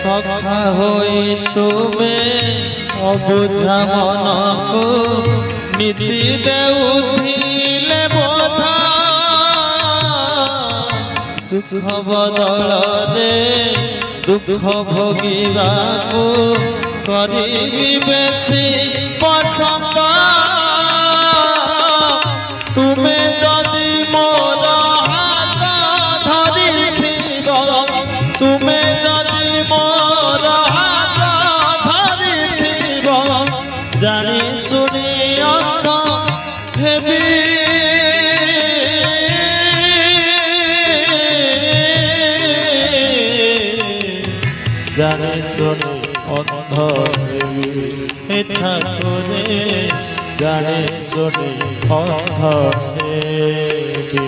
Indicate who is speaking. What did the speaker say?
Speaker 1: সখা হই তুমি অবুঝা মনকু নীতি দেউথিলে বোধা সুখ বদଳରେ দুঃখ ভোগিବାକୁ କରିବି ବେଶୀ ପସନ୍ଦ ତୁମେ ଯଦି ମୋର ହାତ ଧରିଥିବ ତୁମେ ଯଦି ମୋର ହାତ ଧରିଥିବ ଜାଣି ଶୁଣି ଅନ୍ଧ ହେବି জানি শুনি অন্ধ হেবি হে ঠাকুরে জানি শুনি অন্ধ হেবি।